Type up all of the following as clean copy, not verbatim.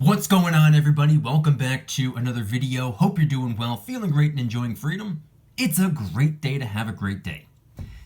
What's going on, everybody? Welcome back to another video. Hope you're doing well, feeling great, and enjoying freedom. It's a great day to have a great day.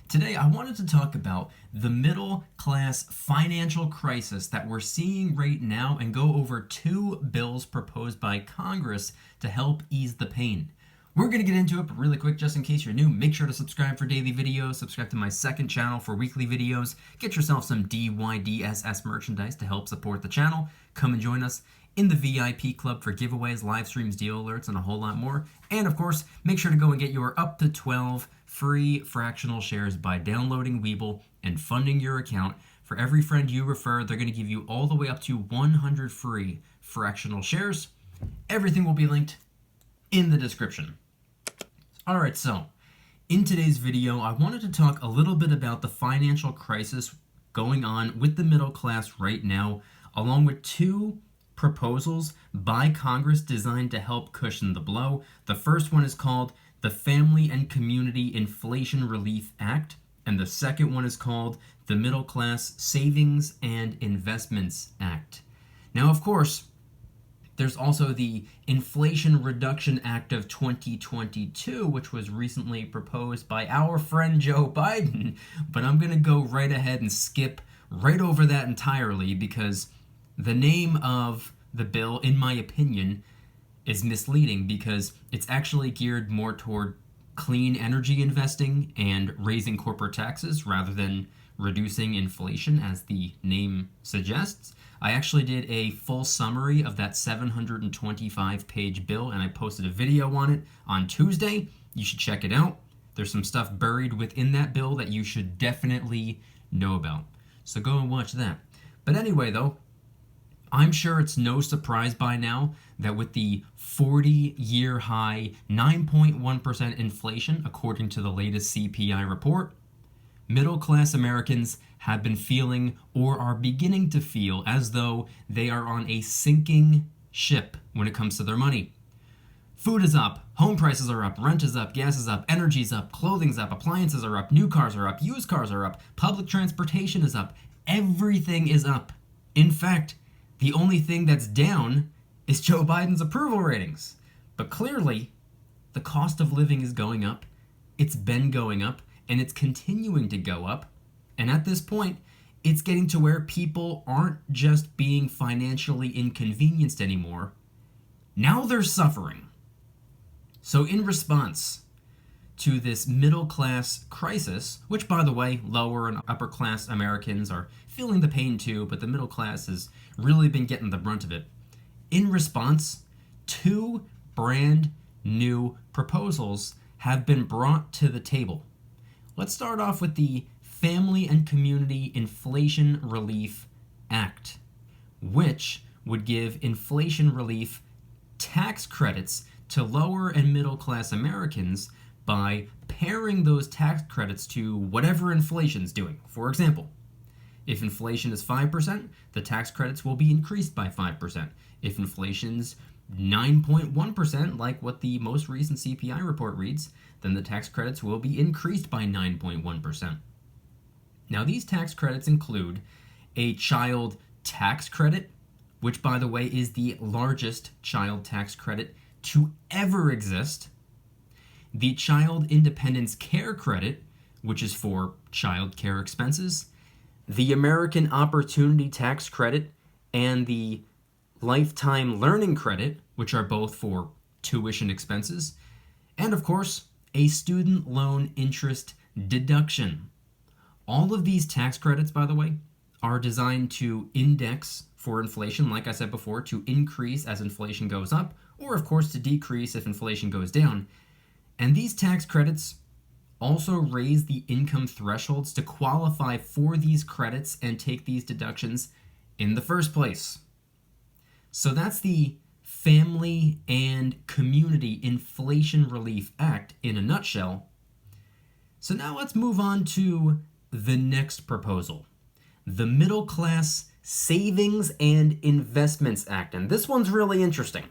Today, I wanted to talk about the middle class financial crisis that we're seeing right now and go over two bills proposed by Congress to help ease the pain. We're going to get into it, but really quick, just in case you're new, make sure to subscribe for daily videos, subscribe to my second channel for weekly videos, get yourself some DYDSS merchandise to help support the channel. Come and join us in the VIP club for giveaways, live streams, deal alerts, and a whole lot more. And of course, make sure to go and get your up to 12 free fractional shares by downloading Webull and funding your account. For every friend you refer, they're going to give you all the way up to 100 free fractional shares. Everything will be linked in the description. Alright, so in today's video, I wanted to talk a little bit about the financial crisis going on with the middle class right now, along with two proposals by Congress designed to help cushion the blow. The first one is called the Family and Community Inflation Relief Act, and the second one is called the Middle Class Savings and Investments Act. Now, of course, there's also the Inflation Reduction Act of 2022, which was recently proposed by our friend Joe Biden, but I'm going to go right ahead and skip right over that entirely because the name of the bill, in my opinion, is misleading because it's actually geared more toward clean energy investing and raising corporate taxes rather than reducing inflation, as the name suggests. I actually did a full summary of that 725-page bill, and I posted a video on it on Tuesday. You should check it out. There's some stuff buried within that bill that you should definitely know about. So go and watch that. But anyway, though, I'm sure it's no surprise by now that with the 40-year high 9.1% inflation, according to the latest CPI report, middle-class Americans have been feeling or are beginning to feel as though they are on a sinking ship when it comes to their money. Food is up, home prices are up, rent is up, gas is up, energy's up, clothing's up, appliances are up, new cars are up, used cars are up, public transportation is up, everything is up. In fact, the only thing that's down is Joe Biden's approval ratings. But clearly, the cost of living is going up, it's been going up, and it's continuing to go up. And at this point, it's getting to where people aren't just being financially inconvenienced anymore. Now they're suffering. So in response to this middle class crisis, which by the way, lower and upper class Americans are feeling the pain too, but the middle class has really been getting the brunt of it. In response, two brand new proposals have been brought to the table. Let's start off with the Family and Community Inflation Relief Act, which would give inflation relief tax credits to lower and middle class Americans by pairing those tax credits to whatever inflation's doing. For example, if inflation is 5%, the tax credits will be increased by 5%. If inflation's 9.1%, like what the most recent CPI report reads, then the tax credits will be increased by 9.1%. Now, these tax credits include a child tax credit, which, by the way, is the largest child tax credit to ever exist, the Child Independence Care Credit, which is for child care expenses, the American Opportunity Tax Credit, and the Lifetime Learning Credit, which are both for tuition expenses, and of course, a student loan interest deduction. All of these tax credits, by the way, are designed to index for inflation, like I said before, to increase as inflation goes up, or of course to decrease if inflation goes down. And these tax credits also raise the income thresholds to qualify for these credits and take these deductions in the first place. So that's the Family and Community Inflation Relief Act in a nutshell. So now let's move on to the next proposal, the Middle Class Savings and Investments Act. And this one's really interesting.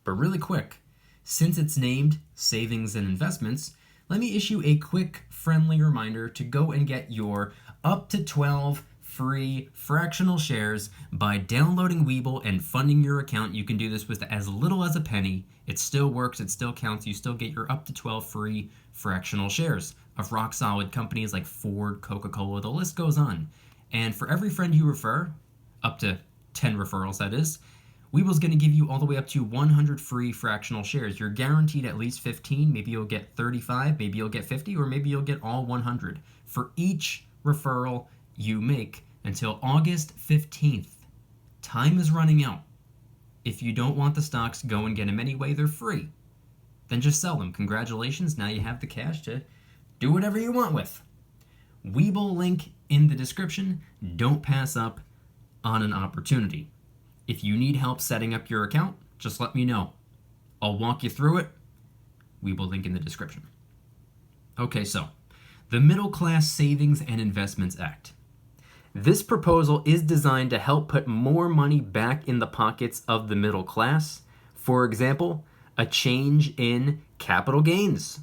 But really quick, since it's named Savings and Investments, let me issue a quick, friendly reminder to go and get your up to 12 free fractional shares by downloading Webull and funding your account. You can do this with as little as a penny. It still works, it still counts. You still get your up to 12 free fractional shares of rock solid companies like Ford, Coca-Cola, the list goes on. And for every friend you refer, up to 10 referrals that is, Webull's going to give you all the way up to 100 free fractional shares. You're guaranteed at least 15, maybe you'll get 35, maybe you'll get 50, or maybe you'll get all 100 for each referral you make until August 15th. Time is running out. If you don't want the stocks, go and get them anyway. They're free. Then just sell them. Congratulations, now you have the cash to do whatever you want with. Webull link in the description. Don't pass up on an opportunity. If you need help setting up your account, just let me know. I'll walk you through it. Webull link in the description. Okay, so the Middle Class Savings and Investments Act. This proposal is designed to help put more money back in the pockets of the middle class. For example, a change in capital gains.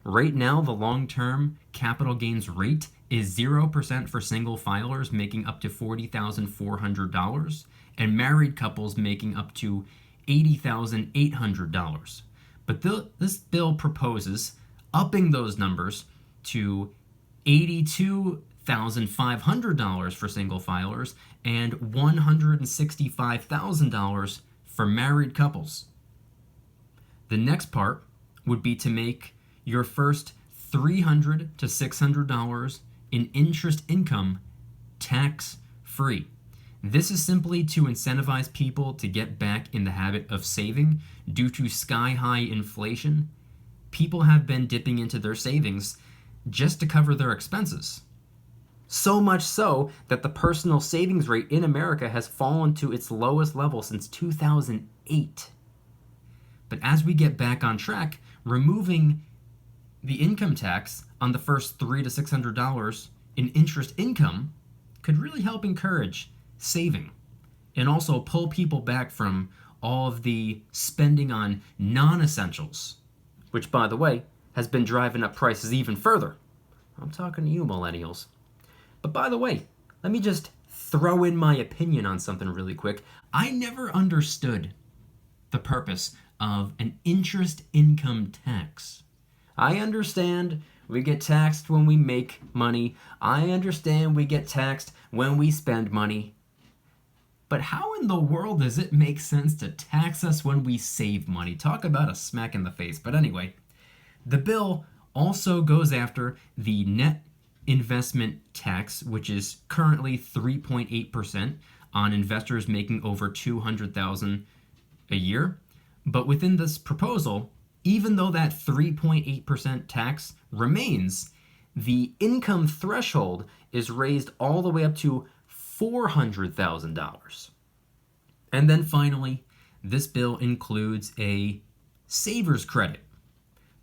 Right now, the long-term capital gains rate is 0% for single filers making up to $40,400 and married couples making up to $80,800. But this bill proposes upping those numbers to $82,500 for single filers and $165,000 for married couples. The next part would be to make your first $300 to $600 in interest income tax-free. This is simply to incentivize people to get back in the habit of saving. Due to sky-high inflation, people have been dipping into their savings just to cover their expenses. So much so that the personal savings rate in America has fallen to its lowest level since 2008. But as we get back on track, removing the income tax on the first $300 to $600 in interest income could really help encourage saving and also pull people back from all of the spending on non-essentials, which, by the way, has been driving up prices even further. I'm talking to you, millennials. But by the way, let me just throw in my opinion on something really quick. I never understood the purpose of an interest income tax. I understand we get taxed when we make money. I understand we get taxed when we spend money. But how in the world does it make sense to tax us when we save money? Talk about a smack in the face. But anyway, the bill also goes after the net investment tax, which is currently 3.8% on investors making over $200,000 a year. But within this proposal, even though that 3.8% tax remains, the income threshold is raised all the way up to $400,000. And then finally, this bill includes a saver's credit.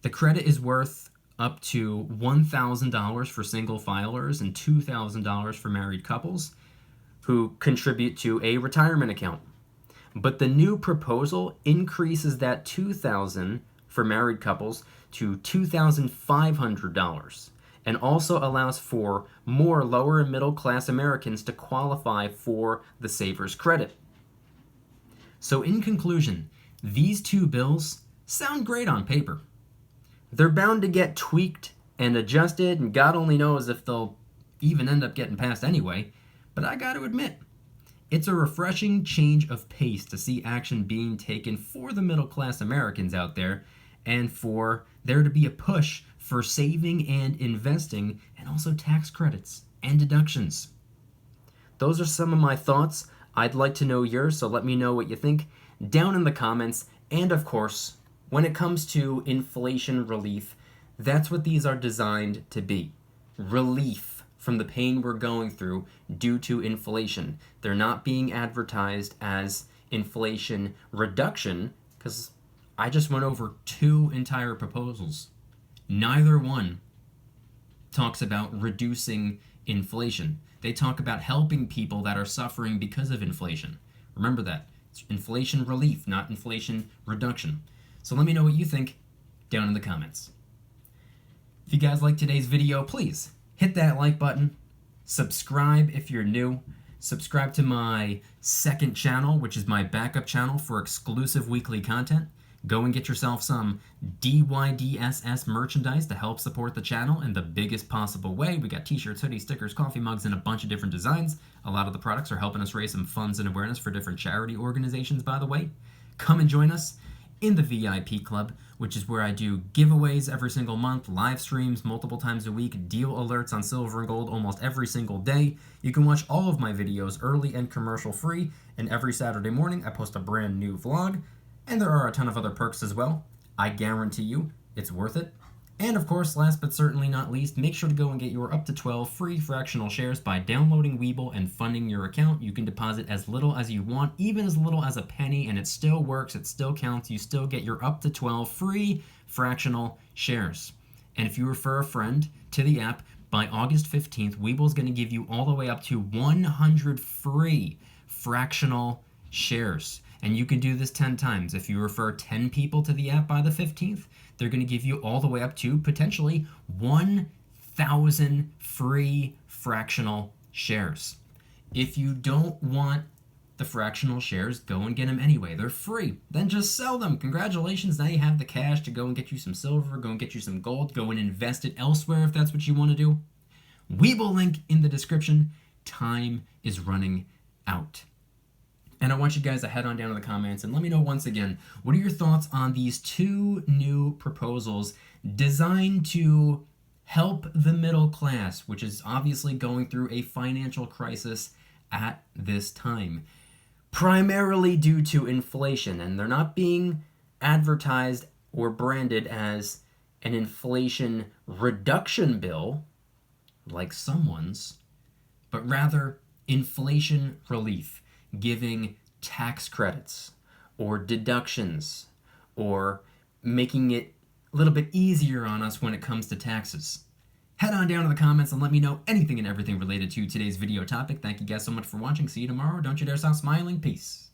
The credit is worth up to $1,000 for single filers and $2,000 for married couples who contribute to a retirement account. But the new proposal increases that $2,000 for married couples to $2,500 and also allows for more lower and middle class Americans to qualify for the saver's credit. So in conclusion, these two bills sound great on paper. They're bound to get tweaked and adjusted, and God only knows if they'll even end up getting passed anyway. But I got to admit, it's a refreshing change of pace to see action being taken for the middle class Americans out there, and for there to be a push for saving and investing, and also tax credits and deductions. Those are some of my thoughts. I'd like to know yours, so let me know what you think down in the comments. And of course, when it comes to inflation relief, that's what these are designed to be. Relief from the pain we're going through due to inflation. They're not being advertised as inflation reduction, because I just went over two entire proposals. Neither one talks about reducing inflation. They talk about helping people that are suffering because of inflation. Remember that. It's inflation relief, not inflation reduction. So let me know what you think down in the comments. If you guys like today's video, please hit that like button, Subscribe if you're new. Subscribe to my second channel, which is my backup channel for exclusive weekly content. Go and get yourself some DYDSS merchandise to help support the channel in the biggest possible way. We got t-shirts, hoodies, stickers, coffee mugs, and a bunch of different designs. A lot of the products are helping us raise some funds and awareness for different charity organizations, by the way. Come and join us in the VIP Club, which is where I do giveaways every single month, live streams multiple times a week, deal alerts on silver and gold almost every single day. You can watch all of my videos early and commercial free, and every Saturday morning I post a brand new vlog. And there are a ton of other perks as well. I guarantee you it's worth it. And of course, last but certainly not least, make sure to go and get your up to 12 free fractional shares by downloading Webull and funding your account. You can deposit as little as you want, even as little as a penny, and it still works, it still counts. You still get your up to 12 free fractional shares. And if you refer a friend to the app, by August 15th, Webull is going to give you all the way up to 100 free fractional shares. And you can do this 10 times. If you refer 10 people to the app by the 15th, they're going to give you all the way up to potentially 1,000 free fractional shares. If you don't want the fractional shares, go and get them anyway. They're free. Then just sell them. Congratulations. Now you have the cash to go and get you some silver, go and get you some gold, go and invest it elsewhere if that's what you want to do. Webull link in the description. Time is running out. And I want you guys to head on down to the comments and let me know once again, what are your thoughts on these two new proposals designed to help the middle class, which is obviously going through a financial crisis at this time, primarily due to inflation. And they're not being advertised or branded as an inflation reduction bill, like someone's, but rather inflation relief, giving tax credits or deductions or making it a little bit easier on us when it comes to taxes. Head on down to the comments and let me know anything and everything related to today's video topic. Thank you guys so much for watching. See you tomorrow. Don't you dare stop smiling. Peace.